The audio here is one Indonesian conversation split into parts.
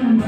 yang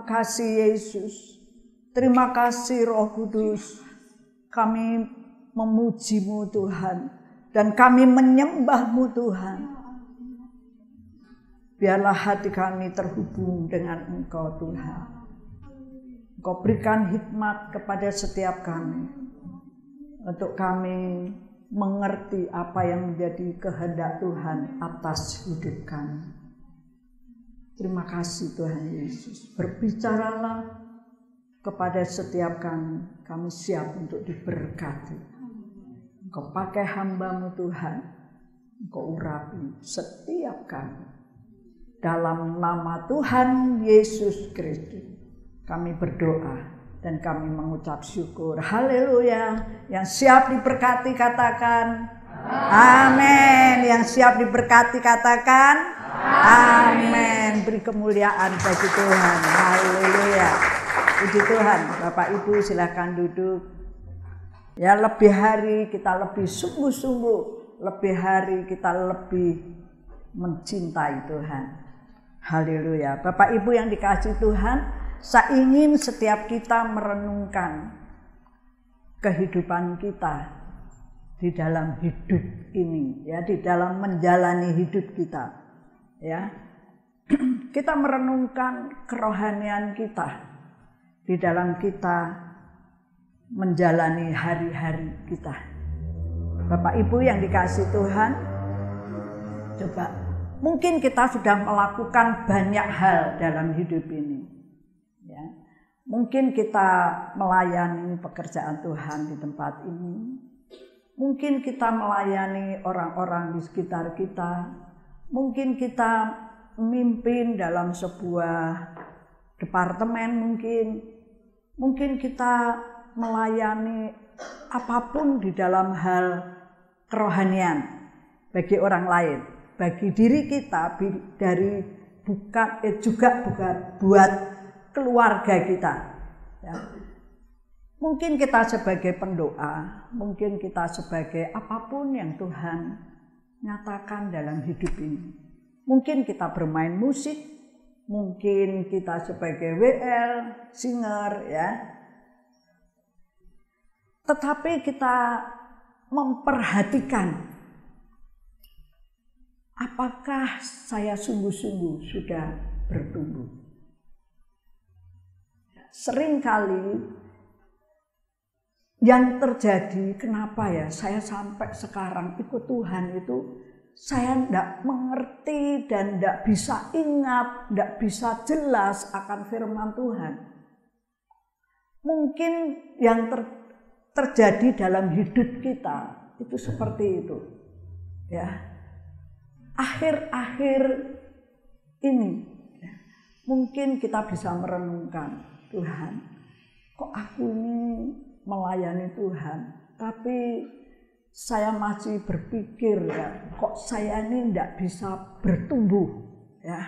Terima kasih Yesus. Terima kasih Roh Kudus. Kami memuji-Mu Tuhan. Dan kami menyembah-Mu Tuhan. Biarlah hati kami terhubung dengan Engkau Tuhan. Engkau berikan hikmat kepada setiap kami. Untuk kami mengerti apa yang menjadi kehendak Tuhan atas hidup kami. Terima kasih Tuhan Yesus. Berbicaralah kepada setiap kami siap untuk diberkati. Engkau pakai hamba-Mu Tuhan, Engkau urapi setiap kami. Dalam nama Tuhan Yesus Kristus kami berdoa dan kami mengucap syukur. Haleluya. Yang siap diberkati katakan amin. Yang siap diberkati katakan amin. Beri kemuliaan bagi Tuhan. Haleluya. Puji Tuhan. Bapak Ibu silakan duduk. Ya, lebih hari kita lebih sungguh-sungguh, lebih hari kita lebih mencintai Tuhan. Haleluya. Bapak Ibu yang dikasihi Tuhan, saya ingin setiap kita merenungkan kehidupan kita di dalam hidup ini, ya, di dalam menjalani hidup kita, ya. Kita merenungkan kerohanian kita di dalam kita menjalani hari-hari kita. Bapak Ibu yang dikasihi Tuhan, coba mungkin kita sudah melakukan banyak hal dalam hidup ini. Ya. Mungkin kita melayani pekerjaan Tuhan di tempat ini. Mungkin kita melayani orang-orang di sekitar kita. Mungkin kita memimpin dalam sebuah departemen mungkin kita melayani apapun di dalam hal kerohanian bagi orang lain, bagi diri kita, juga buat keluarga kita. Ya. Mungkin kita sebagai pendoa, mungkin kita sebagai apapun yang Tuhan nyatakan dalam hidup ini. Mungkin kita bermain musik, mungkin kita sebagai WL, singer, ya. Tetapi kita memperhatikan apakah saya sungguh-sungguh sudah bertumbuh. Seringkali yang terjadi, kenapa ya saya sampai sekarang ikut Tuhan itu saya tidak mengerti dan tidak bisa ingat, tidak bisa jelas akan firman Tuhan. Mungkin yang terjadi dalam hidup kita itu seperti itu, ya. Akhir-akhir ini ya, mungkin kita bisa merenungkan, Tuhan, kok aku ini melayani Tuhan, tapi saya masih berpikir, ya, kok saya ini tidak bisa bertumbuh, ya.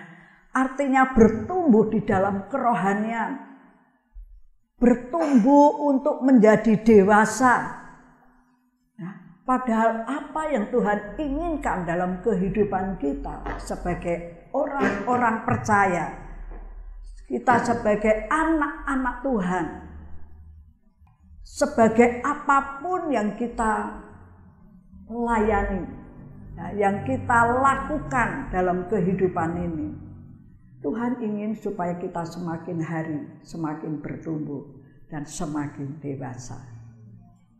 Artinya bertumbuh di dalam kerohanian, bertumbuh untuk menjadi dewasa. Nah, padahal apa yang Tuhan inginkan dalam kehidupan kita sebagai orang-orang percaya, kita sebagai anak-anak Tuhan, sebagai apapun yang kita layani, yang kita lakukan dalam kehidupan ini, Tuhan ingin supaya kita semakin hari semakin bertumbuh dan semakin dewasa.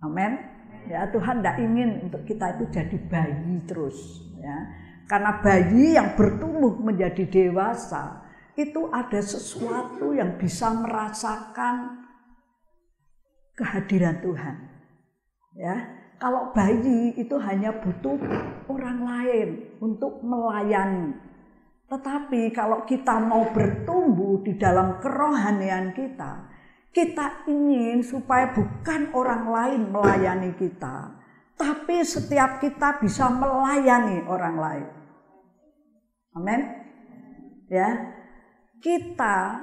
Amin. Ya, Tuhan tidak ingin untuk kita itu jadi bayi terus, ya. Karena bayi yang bertumbuh menjadi dewasa itu ada sesuatu yang bisa merasakan kehadiran Tuhan. Ya, kalau bayi itu hanya butuh orang lain untuk melayani. Tetapi kalau kita mau bertumbuh di dalam kerohanian kita, kita ingin supaya bukan orang lain melayani kita, tapi setiap kita bisa melayani orang lain. Amin. Ya, kita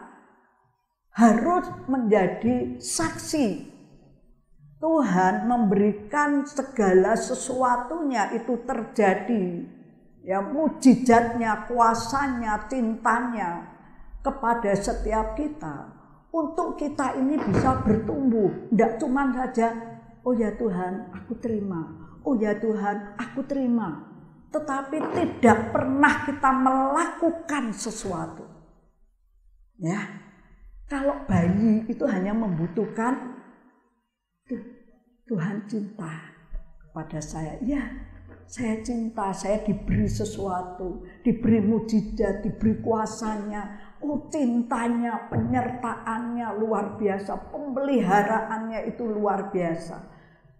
harus menjadi saksi. Tuhan memberikan segala sesuatunya itu terjadi. Ya, mujizatnya, kuasanya, cintanya kepada setiap kita untuk kita ini bisa bertumbuh. Tidak cuma saja, oh ya Tuhan aku terima, oh ya Tuhan aku terima, tetapi tidak pernah kita melakukan sesuatu. Ya, kalau bayi itu hanya membutuhkan Tuhan cinta kepada saya, ya saya cinta, saya diberi sesuatu, diberi mujizat, diberi kuasanya, oh cintanya, penyertaannya luar biasa, pemeliharaannya itu luar biasa.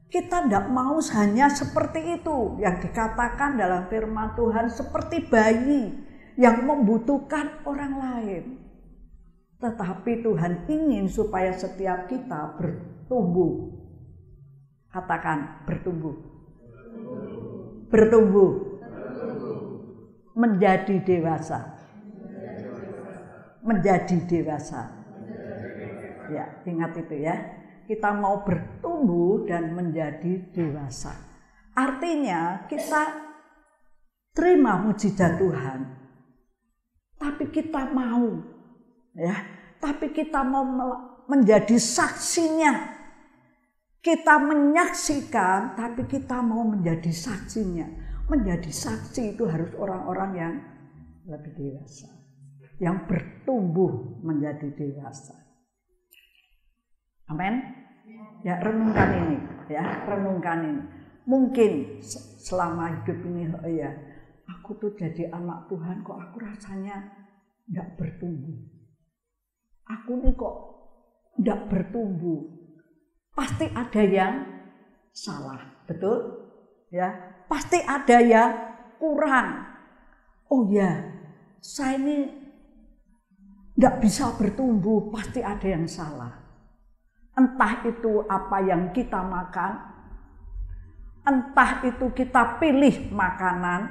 Kita tidak mau hanya seperti itu yang dikatakan dalam firman Tuhan, seperti bayi yang membutuhkan orang lain. Tetapi Tuhan ingin supaya setiap kita bertumbuh. Katakan bertumbuh. Bertumbuh. Menjadi dewasa. Menjadi dewasa. Ya, ingat itu ya. Kita mau bertumbuh dan menjadi dewasa. Artinya kita terima mujizat Tuhan. Tapi kita mau, ya, tapi kita mau menjadi saksinya. Kita menyaksikan, tapi kita mau menjadi saksinya. Menjadi saksi itu harus orang-orang yang lebih dewasa, yang bertumbuh menjadi dewasa. Amin. Ya, renungkan ini, ya, renungkan ini. Mungkin selama hidup ini, oh ya, aku tuh jadi anak Tuhan, kok aku rasanya tidak bertumbuh. Aku nih kok tidak bertumbuh. Pasti ada yang salah, betul? Ya, pasti ada yang kurang. Oh ya, saya ini tidak bisa bertumbuh, pasti ada yang salah. Entah itu apa yang kita makan, entah itu kita pilih makanan,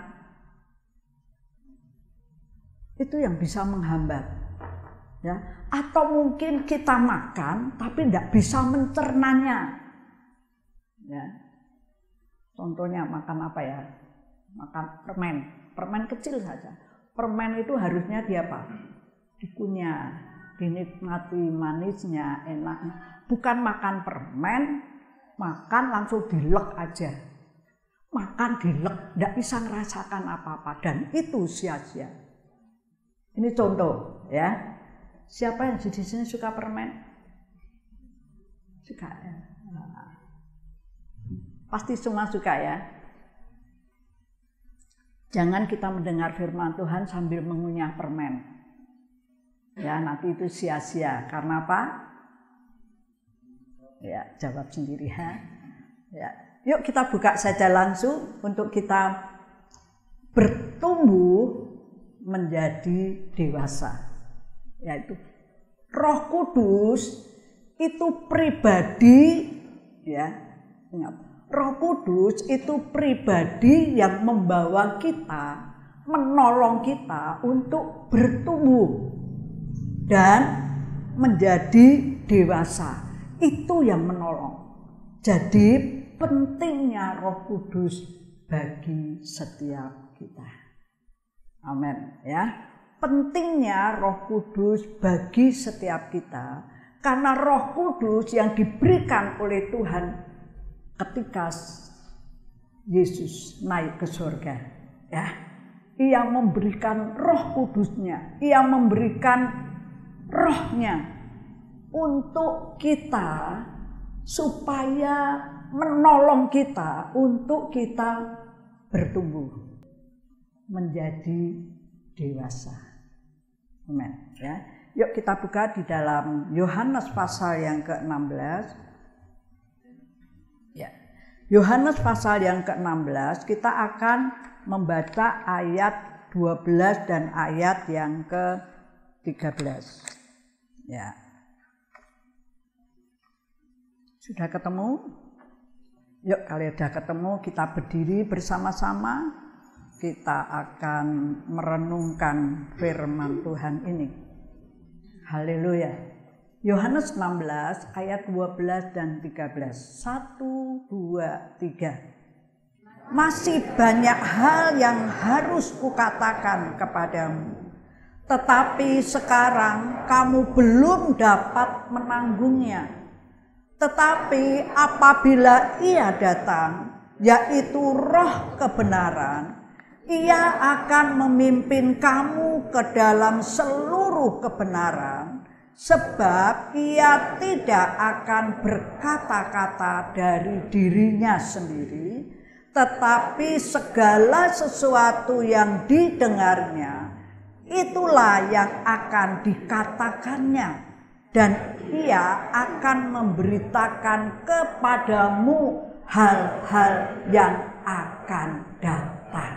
itu yang bisa menghambat, ya. Atau mungkin kita makan tapi tidak bisa mencernanya, ya. Contohnya makan apa ya? Makan permen kecil saja. Permen itu harusnya dia apa? Dikunyah, dinikmati manisnya, enaknya. Bukan makan permen, makan langsung dilek aja. Makan dilek, tidak bisa merasakan apa-apa, dan itu sia-sia. Ini contoh, ya. Siapa yang di sini suka permen? Suka ya. Nah, pasti semua suka ya. Jangan kita mendengar firman Tuhan sambil mengunyah permen. Ya, nanti itu sia-sia. Karena apa? Ya, jawab sendiri ya. Ya. Yuk kita buka saja langsung untuk kita bertumbuh menjadi dewasa. Yaitu Roh Kudus itu pribadi, ya. Ingat, Roh Kudus itu pribadi yang membawa kita, menolong kita untuk bertumbuh dan menjadi dewasa. Itu yang menolong. Jadi pentingnya Roh Kudus bagi setiap kita. Amin, ya. Pentingnya Roh Kudus bagi setiap kita, karena Roh Kudus yang diberikan oleh Tuhan ketika Yesus naik ke surga, ya. Ia memberikan Roh Kudusnya, ia memberikan Rohnya untuk kita, supaya menolong kita untuk kita bertumbuh menjadi dewasa. Amen, ya. Yuk kita buka di dalam Yohanes pasal yang ke-16. Ya. Yohanes pasal yang ke-16 kita akan membaca ayat 12 dan ayat yang ke-13. Ya. Sudah ketemu? Yuk, kalau sudah ketemu kita berdiri bersama-sama. Kita akan merenungkan firman Tuhan ini. Haleluya. Yohanes 16 ayat 12 dan 13. 1, 2, 3. Masih banyak hal yang harus kukatakan kepadamu, tetapi sekarang kamu belum dapat menanggungnya. Tetapi apabila Ia datang, yaitu Roh kebenaran, Ia akan memimpin kamu ke dalam seluruh kebenaran, sebab Ia tidak akan berkata-kata dari dirinya sendiri, tetapi segala sesuatu yang didengarnya, itulah yang akan dikatakannya, dan Ia akan memberitakan kepadamu hal-hal yang akan datang.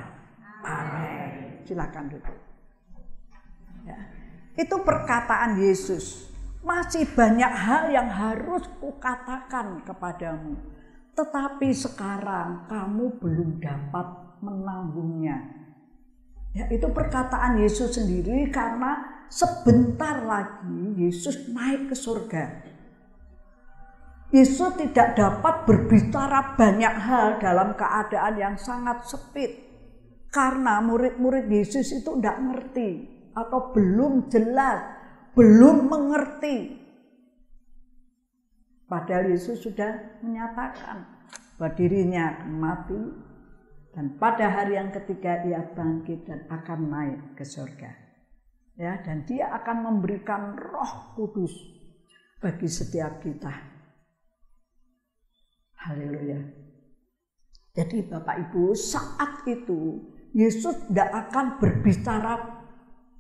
Amin. Silakan duduk. Ya. Itu perkataan Yesus. Masih banyak hal yang harus kukatakan kepadamu, tetapi sekarang kamu belum dapat menanggungnya. Ya, itu perkataan Yesus sendiri, karena sebentar lagi Yesus naik ke surga. Yesus tidak dapat berbicara banyak hal dalam keadaan yang sangat sempit, karena murid-murid Yesus itu tidak ngerti atau belum jelas, belum mengerti. Padahal Yesus sudah menyatakan bahwa dirinya akan mati, dan pada hari yang ketiga Ia bangkit dan akan naik ke surga. Ya, dan Dia akan memberikan Roh Kudus bagi setiap kita. Haleluya. Jadi Bapak Ibu, saat itu Yesus tidak akan berbicara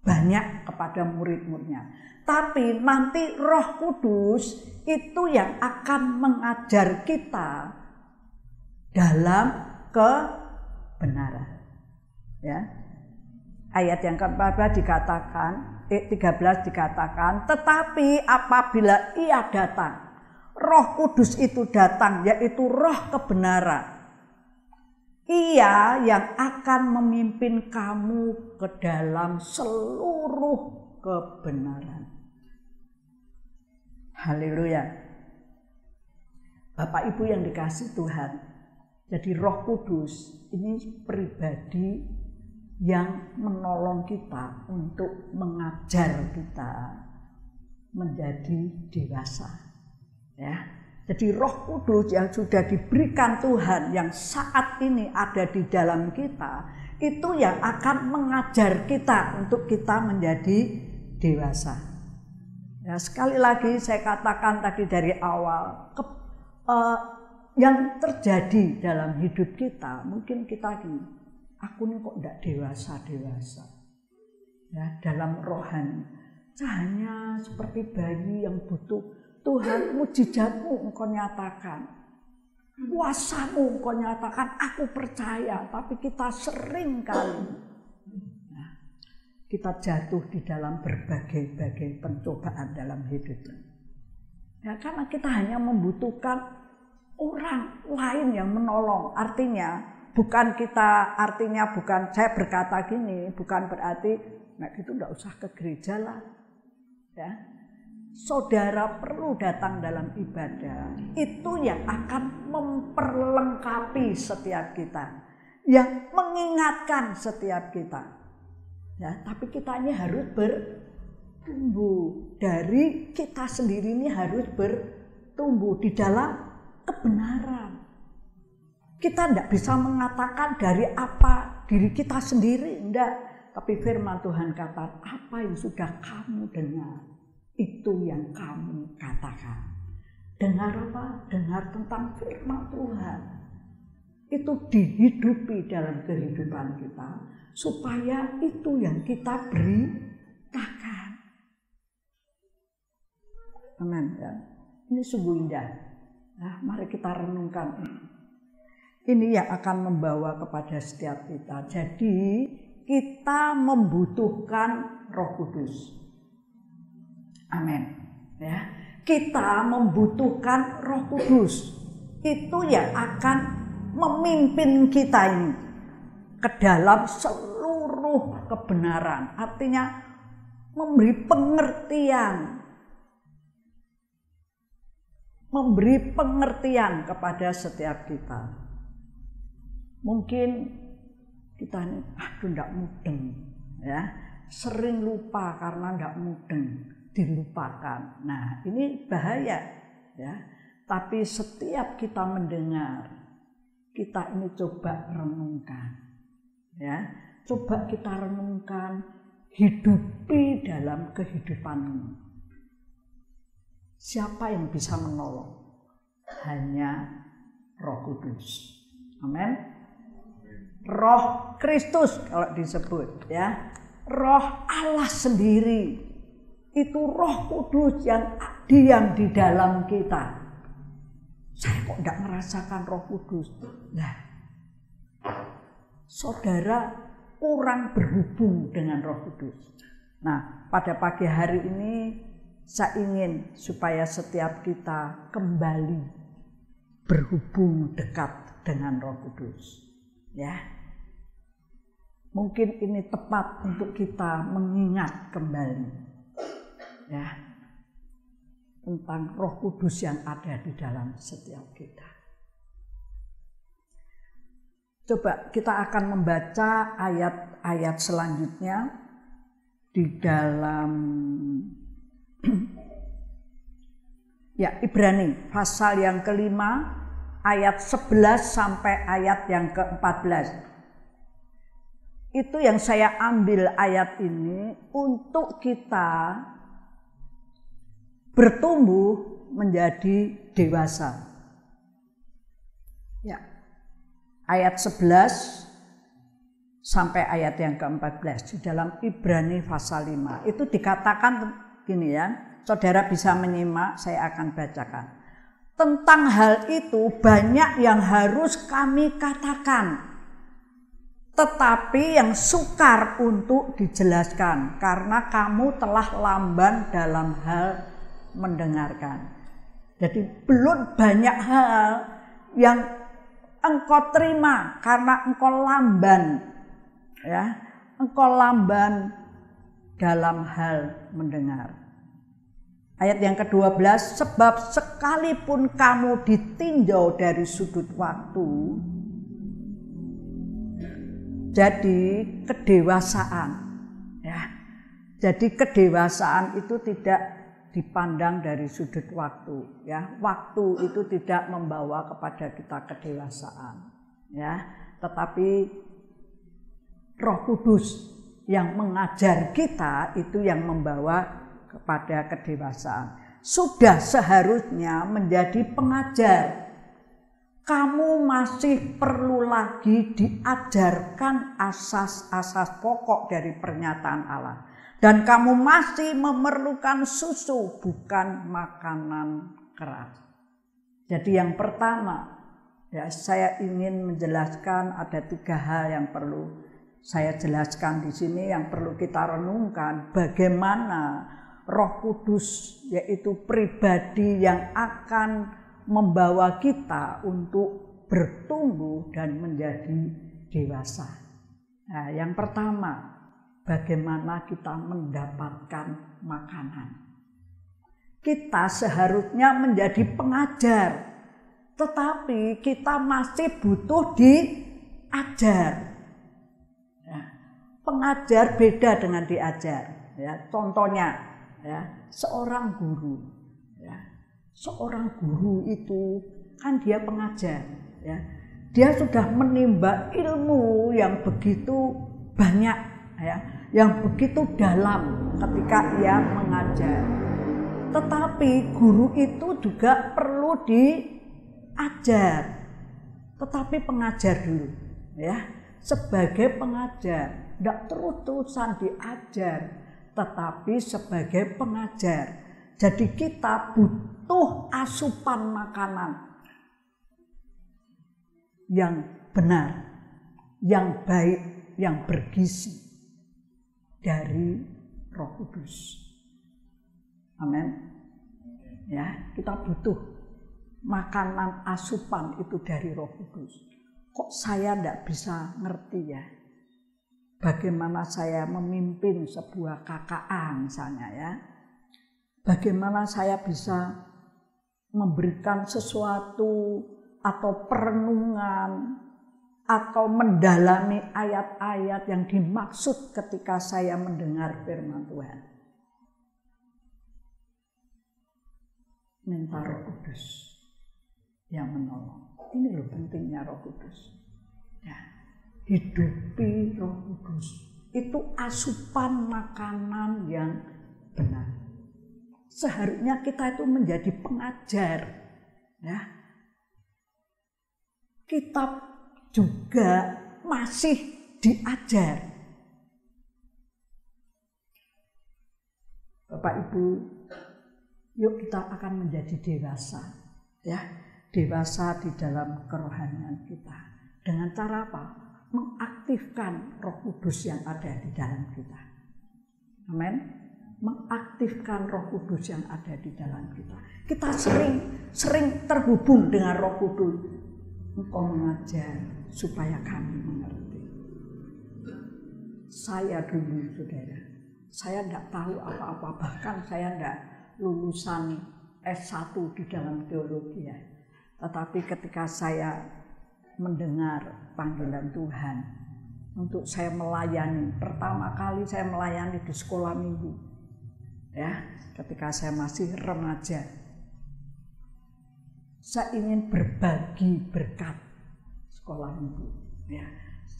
banyak kepada murid-muridnya, tapi nanti Roh Kudus itu yang akan mengajar kita dalam kebenaran. Ya. Ayat yang ke-14 dikatakan, 13 dikatakan, tetapi apabila Ia datang, Roh Kudus itu datang, yaitu Roh kebenaran, Ia yang akan memimpin kamu ke dalam seluruh kebenaran. Haleluya. Bapak Ibu yang dikasihi Tuhan, jadi Roh Kudus ini pribadi yang menolong kita untuk mengajar kita menjadi dewasa. Ya. Jadi Roh Kudus yang sudah diberikan Tuhan, yang saat ini ada di dalam kita, itu yang akan mengajar kita untuk kita menjadi dewasa. Ya, sekali lagi saya katakan tadi dari awal, yang terjadi dalam hidup kita, mungkin kita gini, aku ini kok tidak dewasa-dewasa. Ya, dalam rohani, hanya seperti bayi yang butuh Tuhan, mujizatmu engkau nyatakan, kuasamu engkau nyatakan, aku percaya. Tapi kita sering kali kita jatuh di dalam berbagai-bagai pencobaan dalam hidup. Ya, karena kita hanya membutuhkan orang lain yang menolong. Artinya bukan saya berkata gini, bukan berarti nah itu enggak usah ke gereja lah. Ya. Saudara perlu datang dalam ibadah, itu yang akan memperlengkapi setiap kita, yang mengingatkan setiap kita. Ya, tapi kita ini harus bertumbuh, dari kita sendiri ini harus bertumbuh di dalam kebenaran. Kita tidak bisa mengatakan dari apa diri kita sendiri, enggak. Tapi firman Tuhan kata, apa yang sudah kamu dengar, itu yang kamu katakan. Dengar apa? Dengar tentang firman Tuhan. Itu dihidupi dalam kehidupan kita, supaya itu yang kita beritakan. Amin. Ya. Ini sungguh indah. Nah, mari kita renungkan. Ini yang akan membawa kepada setiap kita. Jadi kita membutuhkan Roh Kudus. Amin. Ya, kita membutuhkan Roh Kudus. Itu yang akan memimpin kita ini ke dalam seluruh kebenaran. Artinya memberi pengertian kepada setiap kita. Mungkin kita ini, aduh, tidak mudeng, ya. sering lupa karena tidak mudeng, dilupakan. Nah, ini bahaya ya. Tapi setiap kita mendengar, kita ini coba renungkan ya. Coba kita renungkan, hidupi dalam kehidupan ini. Siapa yang bisa menolong? Hanya Roh Kudus. Amin. Roh Kristus kalau disebut ya. Roh Allah sendiri. Itu Roh Kudus yang diam di dalam kita. Saya kok tidak merasakan Roh Kudus. Nah, saudara kurang berhubung dengan Roh Kudus. Nah, pada pagi hari ini saya ingin supaya setiap kita kembali berhubung dekat dengan Roh Kudus. Ya. Mungkin ini tepat untuk kita mengingat kembali. Ya. Tentang Roh Kudus yang ada di dalam setiap kita. Coba kita akan membaca ayat-ayat selanjutnya di dalam ya, Ibrani pasal yang kelima ayat 11 sampai ayat yang ke-14. Itu yang saya ambil ayat ini untuk kita bertumbuh menjadi dewasa. Ya. Ayat 11 sampai ayat yang ke-14 di dalam Ibrani pasal 5. Itu dikatakan gini ya. Saudara bisa menyimak, saya akan bacakan. Tentang hal itu banyak yang harus kami katakan, tetapi yang sukar untuk dijelaskan karena kamu telah lamban dalam hal mendengarkan. Jadi belum banyak hal yang engkau terima karena engkau lamban, ya, engkau lamban dalam hal mendengar. Ayat yang ke-12, sebab sekalipun kamu ditinjau dari sudut waktu, jadi kedewasaan, ya. Jadi kedewasaan itu tidak dipandang dari sudut waktu, ya. Waktu itu tidak membawa kepada kita kedewasaan, ya. Tetapi Roh Kudus yang mengajar kita itu yang membawa kepada kedewasaan. Sudah seharusnya menjadi pengajar. Kamu masih perlu lagi diajarkan asas-asas pokok dari pernyataan Allah. Dan kamu masih memerlukan susu, bukan makanan keras. Jadi yang pertama, ya, saya ingin menjelaskan ada 3 hal yang perlu saya jelaskan di sini, yang perlu kita renungkan. Bagaimana Roh Kudus, yaitu pribadi yang akan membawa kita untuk bertumbuh dan menjadi dewasa. Nah, yang pertama, bagaimana kita mendapatkan makanan. Kita seharusnya menjadi pengajar, tetapi kita masih butuh diajar. Ya, pengajar beda dengan diajar. Ya, contohnya, ya, seorang guru, ya, seorang guru itu kan dia pengajar, ya, dia sudah menimba ilmu yang begitu banyak, ya, yang begitu dalam ketika ia mengajar. Tetapi guru itu juga perlu diajar, tetapi pengajar dulu, ya, sebagai pengajar, tidak terus-terusan diajar, tetapi sebagai pengajar. Jadi kita butuh asupan makanan yang benar, yang baik, yang bergizi dari Roh Kudus. Amin. Ya, kita butuh makanan asupan itu dari Roh Kudus. Kok saya tidak bisa ngerti ya? Bagaimana saya memimpin sebuah KKA misalnya ya. Bagaimana saya bisa memberikan sesuatu atau perenungan atau mendalami ayat-ayat yang dimaksud ketika saya mendengar firman Tuhan. Minta Roh Kudus yang menolong. Ini loh pentingnya Roh Kudus. Ya, hidupi Roh Kudus. Itu asupan makanan yang benar. Seharusnya kita itu menjadi pengajar. Ya. Kita juga masih diajar. Bapak Ibu, yuk kita akan menjadi dewasa. Ya, dewasa di dalam kerohanian kita. Dengan cara apa? Mengaktifkan Roh Kudus yang ada di dalam kita. Amin. Mengaktifkan Roh Kudus yang ada di dalam kita. Kita sering terhubung dengan Roh Kudus. Engkau mengajar supaya kami mengerti. Saya dulu, saudara, saya tidak tahu apa-apa, bahkan saya tidak lulusan S1 di dalam teologi ya. Tetapi ketika saya mendengar panggilan Tuhan untuk saya melayani, pertama kali saya melayani di sekolah minggu, ya, ketika saya masih remaja, saya ingin berbagi berkat sekolah minggu. Ya,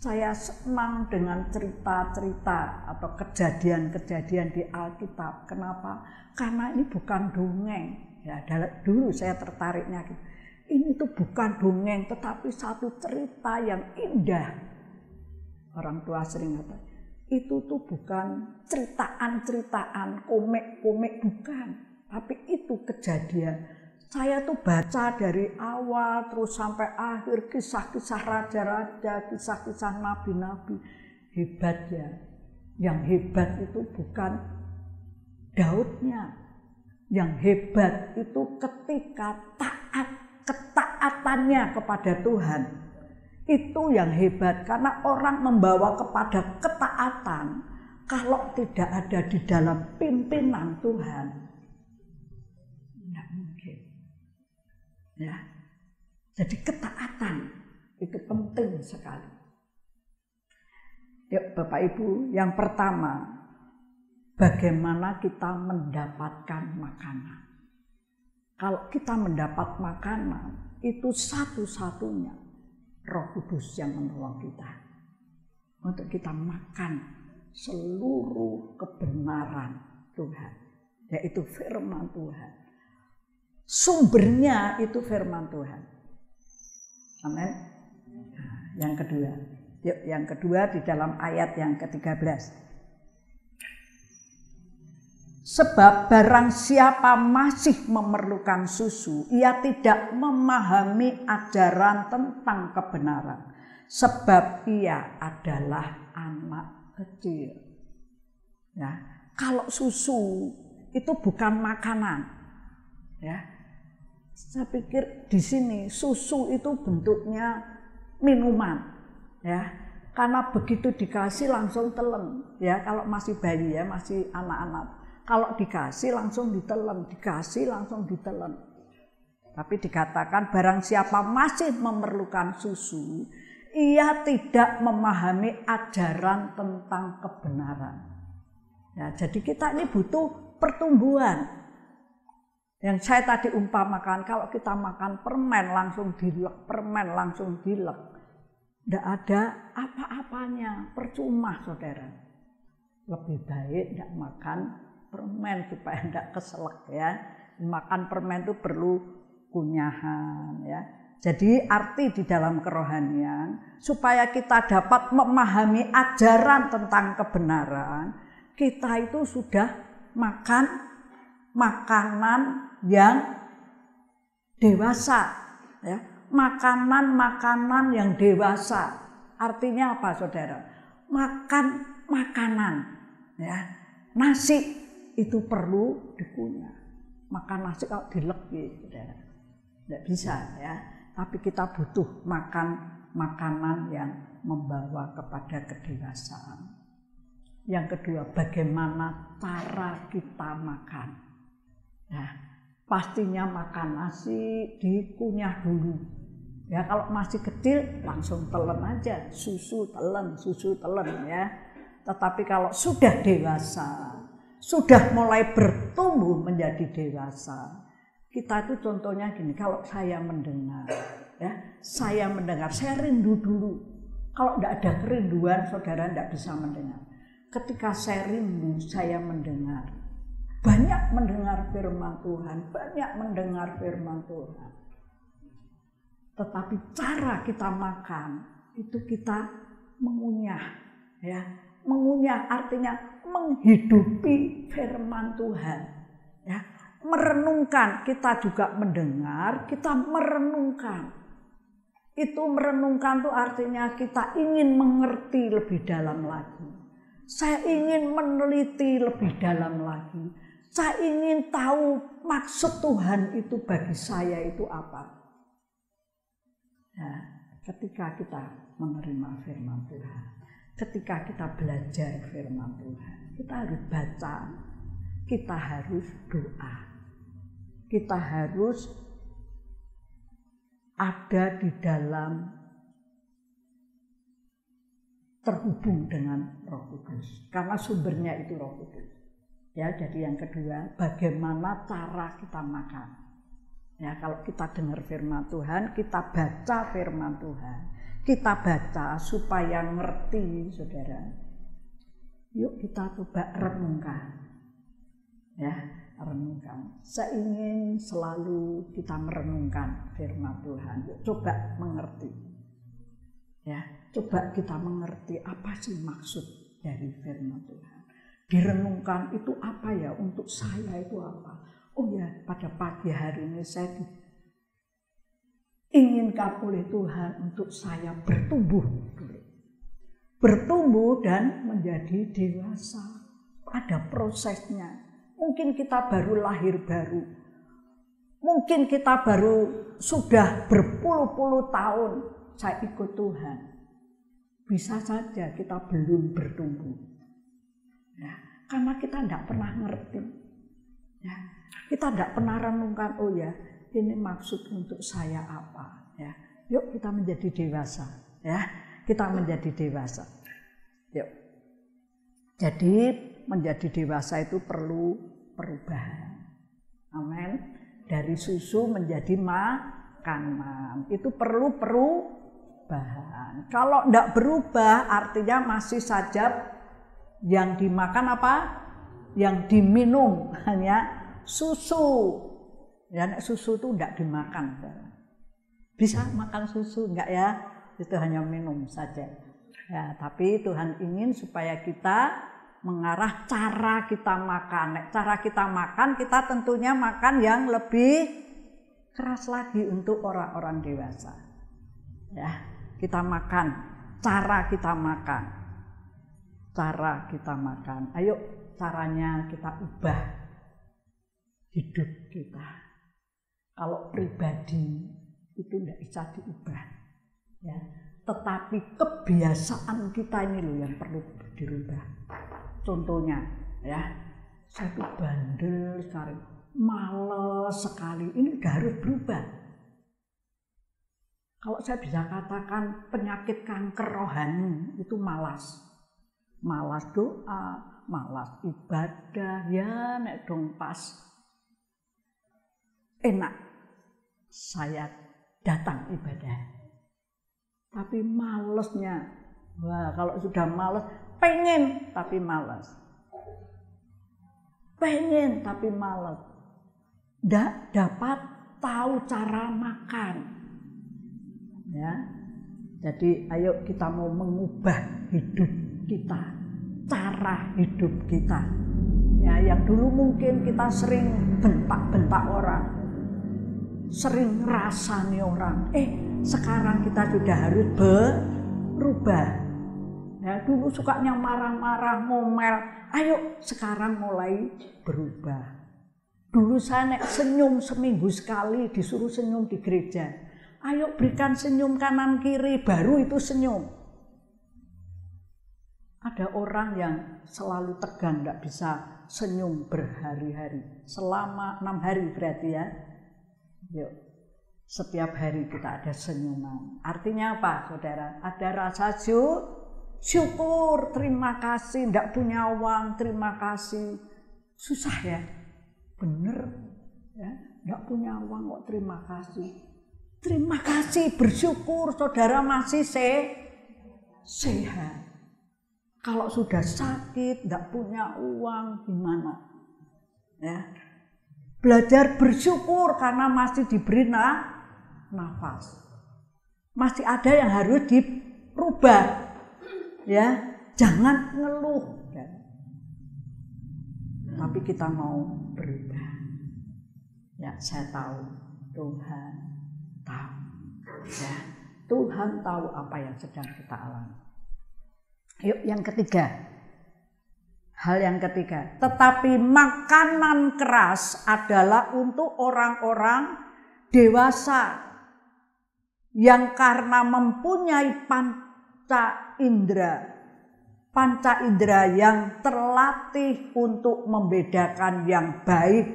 saya senang dengan cerita-cerita atau kejadian-kejadian di Alkitab. Kenapa? Karena ini bukan dongeng. Ya, dulu saya tertariknya gitu. Ini tuh bukan dongeng, tetapi satu cerita yang indah. Orang tua sering kata, itu tuh bukan ceritaan-ceritaan, komik-komik, bukan. Tapi itu kejadian. Saya tuh baca dari awal terus sampai akhir, kisah-kisah raja-raja, kisah-kisah nabi-nabi. Hebat ya. Yang hebat itu bukan Daudnya. Yang hebat itu ketika ketaatannya kepada Tuhan. Itu yang hebat, karena orang membawa kepada ketaatan kalau tidak ada di dalam pimpinan Tuhan, tidak mungkin. Ya, jadi ketaatan itu penting sekali. Yuk Bapak Ibu, yang pertama, bagaimana kita mendapatkan makanan. Kalau kita mendapat makanan, itu satu-satunya Roh Kudus yang menolong kita untuk kita makan seluruh kebenaran Tuhan, yaitu firman Tuhan. Sumbernya itu firman Tuhan. Amin. Nah, yang kedua di dalam ayat yang ke-13. Sebab barang siapa masih memerlukan susu, ia tidak memahami ajaran tentang kebenaran, sebab ia adalah anak kecil. Ya, kalau susu itu bukan makanan, ya. Saya pikir di sini susu itu bentuknya minuman, ya. Karena begitu dikasih langsung telan, ya. Kalau masih bayi ya, masih anak-anak. Kalau dikasih langsung ditelan, dikasih langsung ditelan. Tapi dikatakan barang siapa masih memerlukan susu, ia tidak memahami ajaran tentang kebenaran. Ya, jadi kita ini butuh pertumbuhan. Yang saya tadi umpamakan, kalau kita makan permen langsung dilek, permen langsung dilek, tidak ada apa-apanya, percuma saudara. Lebih baik tidak makan permen supaya tidak keselak ya. Makan permen itu perlu kunyahan ya. Jadi arti di dalam kerohanian, supaya kita dapat memahami ajaran tentang kebenaran, kita itu sudah makan makanan yang dewasa ya. Makanan-makanan yang dewasa. Artinya apa saudara? Makan makanan ya. Nasi itu perlu dikunyah. Makan nasi kalau dilek gitu, saudara. Tidak bisa ya. Tapi kita butuh makan makanan yang membawa kepada kedewasaan. Yang kedua, bagaimana cara kita makan. Nah, pastinya makan nasi dikunyah dulu. Ya kalau masih kecil langsung telan aja, susu telan ya. Tetapi kalau sudah dewasa, sudah mulai bertumbuh menjadi dewasa, kita itu contohnya gini, kalau saya mendengar, ya, saya rindu dulu. Kalau tidak ada kerinduan, saudara tidak bisa mendengar. Ketika saya rindu, saya mendengar. Banyak mendengar firman Tuhan. Tetapi cara kita makan itu kita mengunyah, ya. Mengunyah artinya menghidupi firman Tuhan, ya. Merenungkan, kita juga mendengar, kita merenungkan. Itu merenungkan itu artinya kita ingin mengerti lebih dalam lagi. Saya ingin meneliti lebih dalam lagi. Saya ingin tahu maksud Tuhan itu bagi saya itu apa. Nah, ketika kita menerima firman Tuhan, ketika kita belajar firman Tuhan, kita harus baca, kita harus doa, kita harus ada di dalam terhubung dengan Roh Kudus, karena sumbernya itu Roh Kudus. Ya, jadi yang kedua, bagaimana cara kita makan. Ya, kalau kita dengar firman Tuhan, kita baca firman Tuhan. Kita baca supaya ngerti, saudara. Yuk kita coba renungkan. Ya, renungkan. Saya ingin selalu kita merenungkan firman Tuhan. Yuk coba mengerti. Ya, coba kita mengerti apa sih maksud dari firman Tuhan. Direnungkan itu apa ya, untuk saya itu apa. Oh ya, pada pagi hari ini saya diinginkan oleh Tuhan untuk saya bertumbuh dulu. Bertumbuh dan menjadi dewasa. Ada prosesnya. Mungkin kita baru lahir baru. Mungkin kita baru sudah berpuluh-puluh tahun saya ikut Tuhan. Bisa saja kita belum bertumbuh. Ya, karena kita tidak pernah ngerti. Ya. Kita tidak pernah renungkan, oh ya, ini maksud untuk saya apa, ya. Yuk kita menjadi dewasa, ya. Kita menjadi dewasa. Yuk. Jadi menjadi dewasa itu perlu perubahan. Amin. Dari susu menjadi makanan. Itu perlu perubahan. Kalau tidak berubah artinya masih saja yang dimakan apa? Yang diminum hanya susu. Ya, susu itu tidak dimakan. Bisa makan susu enggak ya? Itu hanya minum saja. Ya, tapi Tuhan ingin supaya kita mengarah cara kita makan. Cara kita makan, kita tentunya makan yang lebih keras lagi untuk orang-orang dewasa. Ya, kita makan, cara kita makan. Cara kita makan. Ayo caranya kita ubah hidup kita. Kalau pribadi itu tidak bisa diubah, ya. Tetapi kebiasaan kita ini loh yang perlu dirubah. Contohnya, ya, saya tuh bandel sekali, malas sekali. Ini udah harus berubah. Kalau saya bisa katakan penyakit kanker rohani itu malas. Malas doa, malas ibadah, ya nek dong pas enak saya datang ibadah. Tapi malesnya, wah kalau sudah males, pengen tapi malas. Pengen tapi malas. Nggak dapat tahu cara makan. Ya. Jadi ayo kita mau mengubah hidup kita, cara hidup kita. Ya, yang dulu mungkin kita sering bentak-bentak orang. Sering ngerasani orang, sekarang kita sudah harus berubah. Ya, dulu sukanya marah-marah, ngomel, ayo sekarang mulai berubah. Dulu saya senyum seminggu sekali, disuruh senyum di gereja. Ayo berikan senyum kanan kiri, baru itu senyum. Ada orang yang selalu tegang, tidak bisa senyum berhari-hari. Selama 6 hari berarti ya. Yuk. Setiap hari kita ada senyuman. Artinya apa, saudara? Ada rasa syukur, terima kasih. Tidak punya uang, terima kasih. Susah ya? Bener ya? Tidak punya uang kok terima kasih. Terima kasih, bersyukur saudara masih sehat. Kalau sudah sakit, tidak punya uang, gimana? Ya. Belajar bersyukur karena masih diberi nafas. Masih ada yang harus dirubah. Ya, jangan ngeluh. Ya. Tapi kita mau berubah. Ya, saya tahu Tuhan tahu. Ya, Tuhan tahu apa yang sedang kita alami. Yuk, yang ketiga. Hal yang ketiga, tetapi makanan keras adalah untuk orang-orang dewasa yang karena mempunyai panca indera yang terlatih untuk membedakan yang baik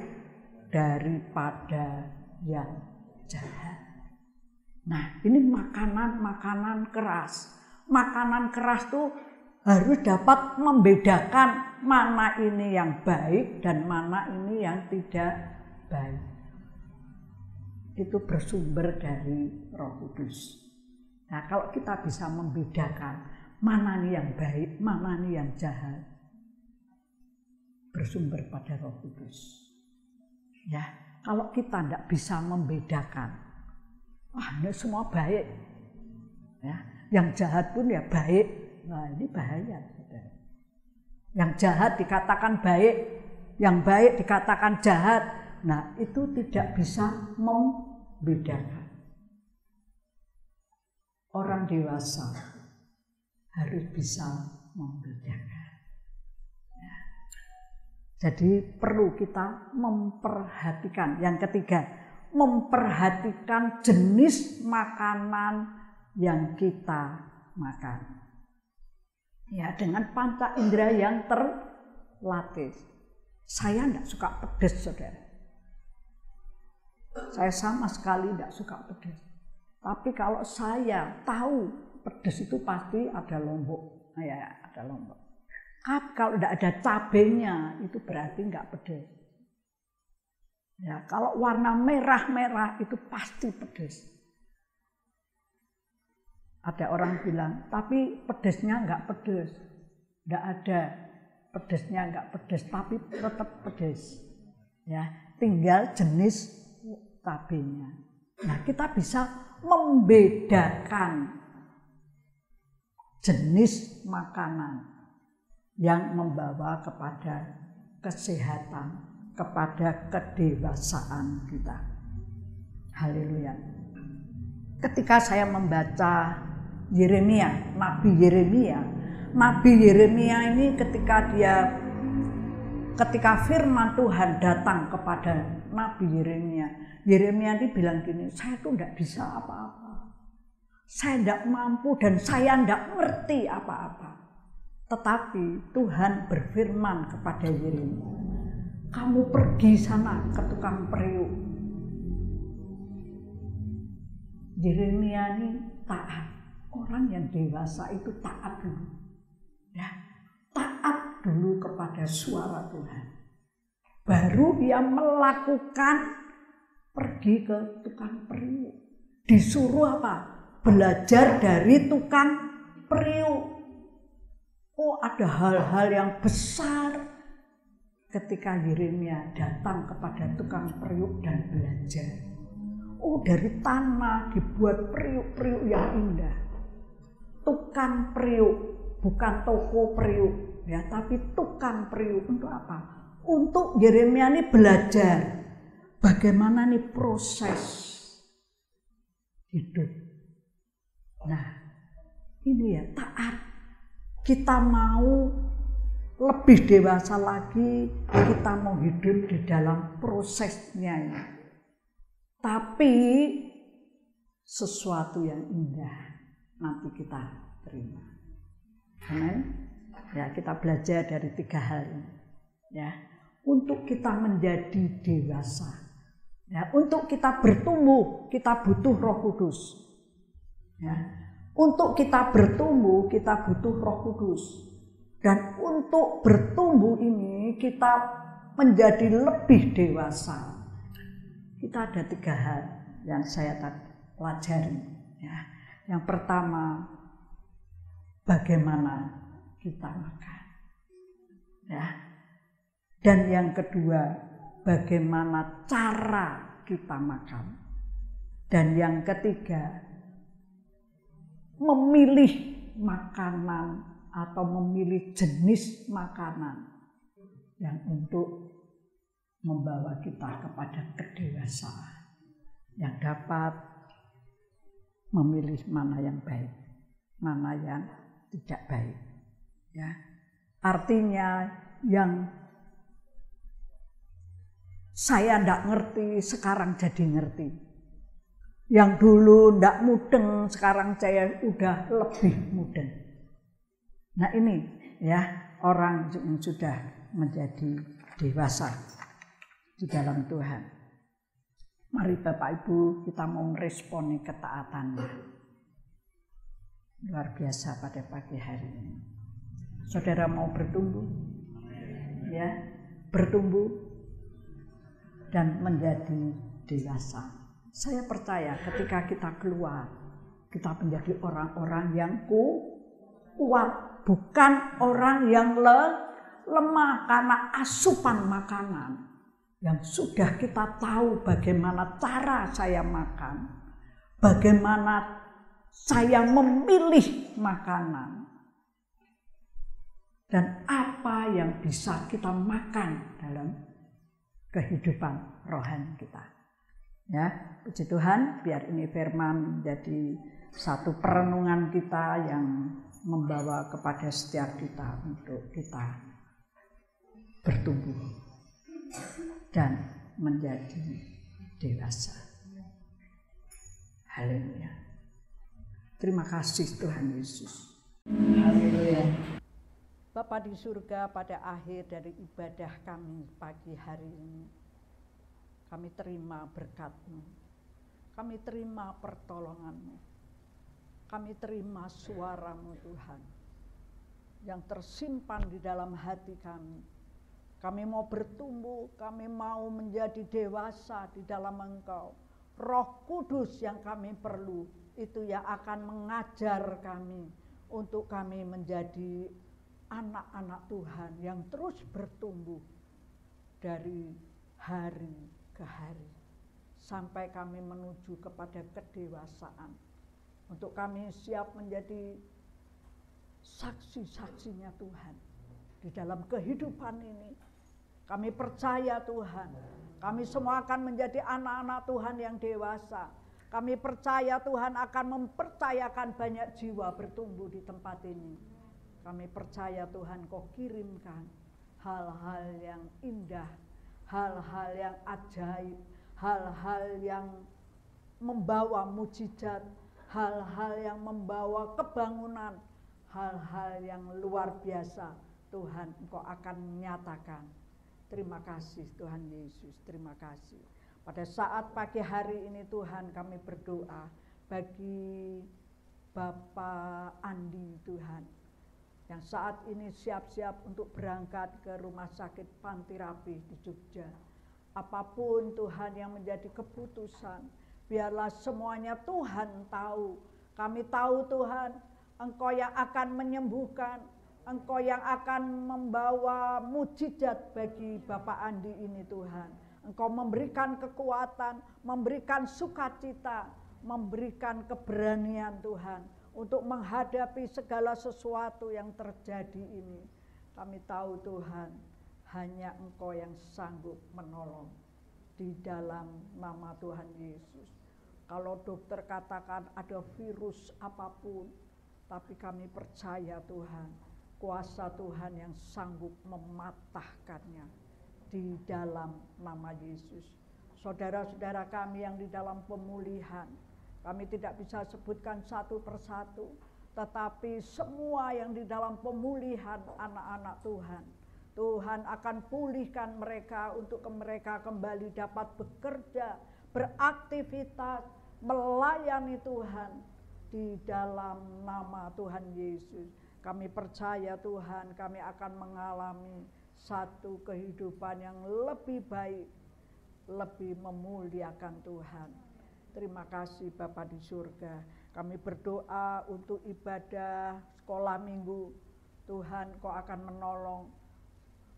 daripada yang jahat. Nah, ini makanan keras. Makanan keras tuh harus dapat membedakan mana ini yang baik dan mana ini yang tidak baik. Itu bersumber dari Roh Kudus. Nah, kalau kita bisa membedakan mana ini yang baik, mana ini yang jahat, bersumber pada Roh Kudus. Ya, kalau kita tidak bisa membedakan, ini semua baik. Ya, yang jahat pun ya baik. Nah, ini bahaya, saudara. Yang jahat dikatakan baik, yang baik dikatakan jahat. Nah, itu tidak bisa membedakan. Orang dewasa harus bisa membedakan. Ya. Jadi perlu kita memperhatikan. Yang ketiga, memperhatikan jenis makanan yang kita makan. Ya, dengan panca indera yang terlatih. Saya tidak suka pedas, saudara. Saya sama sekali tidak suka pedas. Tapi kalau saya tahu pedas itu pasti ada lombok. Ya, ada lombok. Kalau tidak ada cabenya, itu berarti nggak pedas. Ya, kalau warna merah-merah itu pasti pedas. Ada orang bilang, tapi pedesnya nggak pedes. Nggak ada pedesnya nggak pedes, tapi tetap pedes. Ya, tinggal jenis cabenya. Nah, kita bisa membedakan jenis makanan yang membawa kepada kesehatan, kepada kedewasaan kita. Haleluya. Ketika saya membaca Yeremia, Nabi Yeremia ini ketika firman Tuhan datang kepada Nabi Yeremia ini bilang gini, saya tuh tidak bisa apa-apa, saya tidak mampu dan saya tidak ngerti apa-apa. Tetapi Tuhan berfirman kepada Yeremia, kamu pergi sana ke tukang periuk. Yeremia ini taat. Orang yang dewasa itu taat dulu. Ya, taat dulu kepada suara Tuhan. Baru dia melakukan pergi ke tukang periuk. Disuruh apa? Belajar dari tukang periuk. Oh, ada hal-hal yang besar ketika Yeremia datang kepada tukang periuk dan belajar. Oh, dari tanah dibuat periuk-periuk yang indah. Tukang periuk, bukan toko periuk, ya, tapi tukang periuk. Untuk apa? Untuk Yeremia ini belajar bagaimana nih proses hidup. Nah, ini ya taat. Kita mau lebih dewasa lagi, kita mau hidup di dalam prosesnya ini. Tapi sesuatu yang indah nanti kita terima. Amin. Ya, kita belajar dari 3 hal ini. Ya, untuk kita menjadi dewasa. Ya, untuk kita bertumbuh, kita butuh Roh Kudus. Ya, untuk kita bertumbuh, kita butuh Roh Kudus. Dan untuk bertumbuh ini, kita menjadi lebih dewasa. Kita ada 3 hal yang saya pelajari. Ya. Yang pertama, bagaimana kita makan. Ya. Dan yang kedua, bagaimana cara kita makan. Dan yang ketiga, memilih makanan atau memilih jenis makanan yang untuk membawa kita kepada kedewasaan, yang dapat memilih mana yang baik, mana yang tidak baik. Ya. Artinya yang saya tidak ngerti, sekarang jadi ngerti. Yang dulu tidak mudeng, sekarang saya udah lebih mudeng. Nah ini ya, orang yang sudah menjadi dewasa di dalam Tuhan. Mari Bapak Ibu, kita mau meresponi ketaatannya. Luar biasa pada pagi hari ini. Saudara mau bertumbuh? Ya, bertumbuh dan menjadi dewasa. Saya percaya ketika kita keluar, kita menjadi orang-orang yang kuat, bukan orang yang lemah karena asupan makanan. Yang sudah kita tahu bagaimana cara saya makan, bagaimana saya memilih makanan, dan apa yang bisa kita makan dalam kehidupan rohani kita. Ya, puji Tuhan, biar ini firman menjadi satu perenungan kita yang membawa kepada setiap kita untuk kita bertumbuh dan menjadi dewasa. Haleluya. Terima kasih Tuhan Yesus. Haleluya. Bapa di surga, pada akhir dari ibadah kami pagi hari ini, kami terima berkat-Mu, kami terima pertolongan-Mu, kami terima suara-Mu Tuhan, yang tersimpan di dalam hati kami. Kami mau bertumbuh, kami mau menjadi dewasa di dalam Engkau. Roh Kudus yang kami perlu, itu yang akan mengajar kami, untuk kami menjadi anak-anak Tuhan yang terus bertumbuh dari hari ke hari, sampai kami menuju kepada kedewasaan, untuk kami siap menjadi saksi-saksinya Tuhan di dalam kehidupan ini. Kami percaya Tuhan, kami semua akan menjadi anak-anak Tuhan yang dewasa. Kami percaya Tuhan akan mempercayakan banyak jiwa bertumbuh di tempat ini. Kami percaya Tuhan Kau kirimkan hal-hal yang indah, hal-hal yang ajaib, hal-hal yang membawa mujizat, hal-hal yang membawa kebangunan, hal-hal yang luar biasa. Tuhan, Engkau akan menyatakan. Terima kasih Tuhan Yesus, terima kasih. Pada saat pagi hari ini Tuhan, kami berdoa bagi Bapak Andi Tuhan, yang saat ini siap-siap untuk berangkat ke rumah sakit Panti Rapih di Jogja. Apapun Tuhan yang menjadi keputusan, biarlah semuanya Tuhan tahu. Kami tahu Tuhan, Engkau yang akan menyembuhkan, Engkau yang akan membawa mujizat bagi Bapak Andi ini Tuhan. Engkau memberikan kekuatan, memberikan sukacita, memberikan keberanian Tuhan, untuk menghadapi segala sesuatu yang terjadi ini. Kami tahu Tuhan, hanya Engkau yang sanggup menolong. Di dalam nama Tuhan Yesus. Kalau dokter katakan ada virus apapun, tapi kami percaya Tuhan, kuasa Tuhan yang sanggup mematahkannya di dalam nama Yesus. Saudara-saudara kami yang di dalam pemulihan, kami tidak bisa sebutkan satu persatu, tetapi semua yang di dalam pemulihan anak-anak Tuhan, Tuhan akan pulihkan mereka untuk mereka kembali dapat bekerja, beraktivitas, melayani Tuhan di dalam nama Tuhan Yesus. Kami percaya Tuhan, kami akan mengalami satu kehidupan yang lebih baik, lebih memuliakan Tuhan. Terima kasih Bapa di surga. Kami berdoa untuk ibadah sekolah minggu. Tuhan, Engkau akan menolong.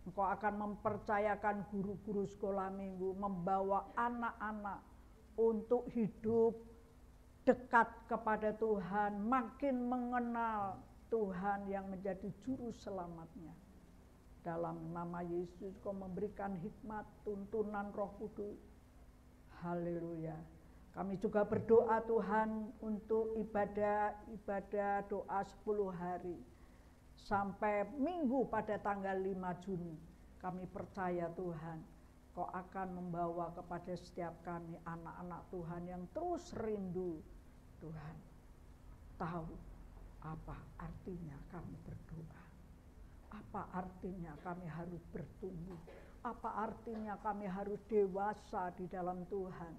Engkau akan mempercayakan guru-guru sekolah minggu membawa anak-anak untuk hidup dekat kepada Tuhan, makin mengenal Tuhan yang menjadi juru selamatnya. Dalam nama Yesus, Kau memberikan hikmat, tuntunan Roh Kudus. Haleluya. Kami juga berdoa Tuhan untuk ibadah doa 10 hari. Sampai minggu pada tanggal 5 Juni. Kami percaya Tuhan, Kau akan membawa kepada setiap kami anak-anak Tuhan yang terus rindu Tuhan. Tahu apa artinya kami berdoa. Apa artinya kami harus bertumbuh? Apa artinya kami harus dewasa di dalam Tuhan?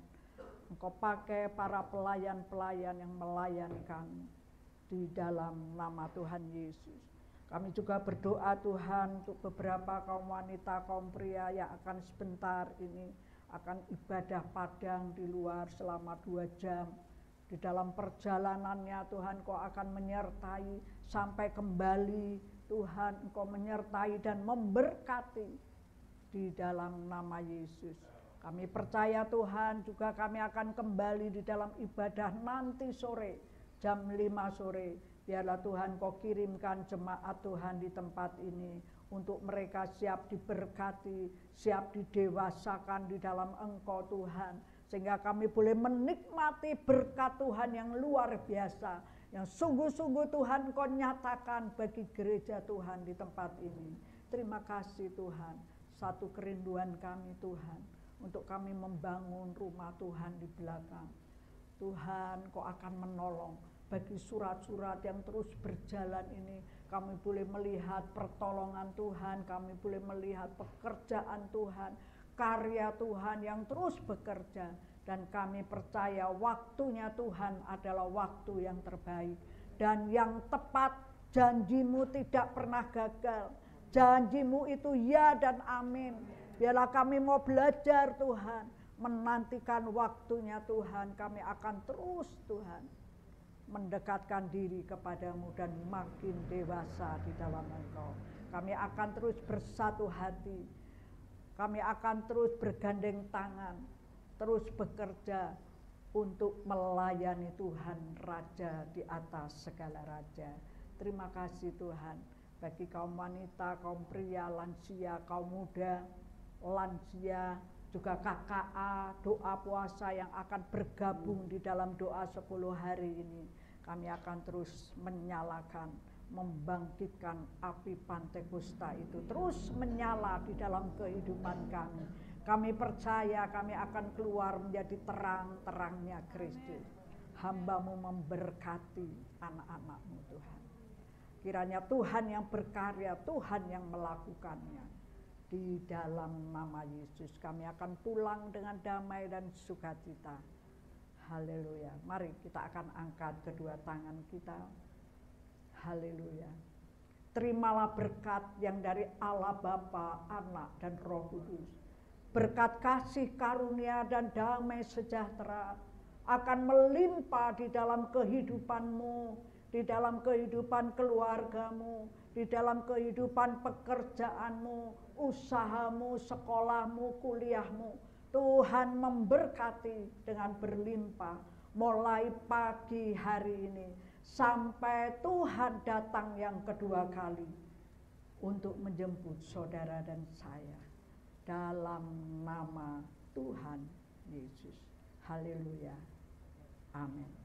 Engkau pakai para pelayan-pelayan yang melayani kami di dalam nama Tuhan Yesus. Kami juga berdoa Tuhan untuk beberapa kaum wanita, kaum pria yang akan sebentar ini akan ibadah padang di luar selama 2 jam. Di dalam perjalanannya Tuhan Kau akan menyertai sampai kembali. Tuhan Engkau menyertai dan memberkati di dalam nama Yesus. Kami percaya Tuhan juga kami akan kembali di dalam ibadah nanti sore jam 5 sore. Biarlah Tuhan Kau kirimkan jemaat Tuhan di tempat ini untuk mereka siap diberkati, siap didewasakan di dalam Engkau Tuhan. Sehingga kami boleh menikmati berkat Tuhan yang luar biasa, yang sungguh-sungguh Tuhan Kau nyatakan bagi gereja Tuhan di tempat ini. Terima kasih Tuhan, satu kerinduan kami Tuhan, untuk kami membangun rumah Tuhan di belakang. Tuhan Kau akan menolong bagi surat-surat yang terus berjalan ini. Kami boleh melihat pertolongan Tuhan, kami boleh melihat pekerjaan Tuhan, karya Tuhan yang terus bekerja. Dan kami percaya waktunya Tuhan adalah waktu yang terbaik dan yang tepat. Janji-Mu tidak pernah gagal. Janji-Mu itu ya dan amin. Biarlah kami mau belajar Tuhan, menantikan waktunya Tuhan. Kami akan terus Tuhan mendekatkan diri kepadamu dan makin dewasa di dalam Engkau. Kami akan terus bersatu hati. Kami akan terus bergandeng tangan, terus bekerja untuk melayani Tuhan Raja di atas segala raja. Terima kasih Tuhan bagi kaum wanita, kaum pria, lansia, kaum muda, lansia, juga KKA, doa puasa yang akan bergabung di dalam doa 10 hari ini. Kami akan terus menyalakan, membangkitkan api Pentakosta itu terus menyala di dalam kehidupan kami. Kami percaya kami akan keluar menjadi terang-terangnya Kristus. Hamba-Mu memberkati anak-anak-Mu Tuhan. Kiranya Tuhan yang berkarya, Tuhan yang melakukannya. Di dalam nama Yesus kami akan pulang dengan damai dan sukacita. Haleluya. Mari kita akan angkat kedua tangan kita. Haleluya. Terimalah berkat yang dari Allah Bapa, Anak dan Roh Kudus. Berkat kasih karunia dan damai sejahtera akan melimpah di dalam kehidupanmu, di dalam kehidupan keluargamu, di dalam kehidupan pekerjaanmu, usahamu, sekolahmu, kuliahmu. Tuhan memberkati dengan berlimpah mulai pagi hari ini sampai Tuhan datang yang kedua kali untuk menjemput saudara dan saya. Dalam nama Tuhan Yesus. Haleluya. Amin.